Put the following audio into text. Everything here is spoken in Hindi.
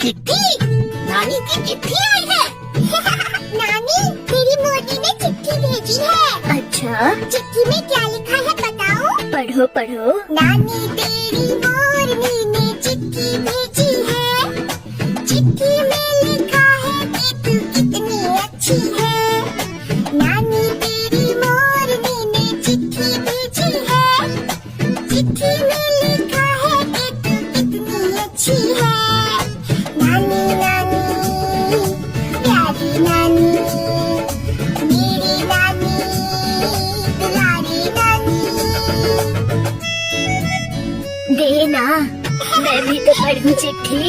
चिट्ठी? नानी की चिट्ठी आई है। नानी तेरी मोरनी ने चिट्ठी भेजी है। अच्छा, चिट्ठी में क्या लिखा है बताओ? पढ़ो पढ़ो। नानी तेरी मोरनी ने चिट्ठी भेजी है। चिट्ठी में लिखा है कि तू कितनी अच्छी है। नानी तेरी मोरनी ने चिट्ठी भेजी है। चिट्ठी में लिखा है कि तू कितनी अच्छी है। नानी नानी प्यारी नानी, मेरी नानी दुलारी नानी। देना, मैं भी तो पढ़ूं चिट्ठी।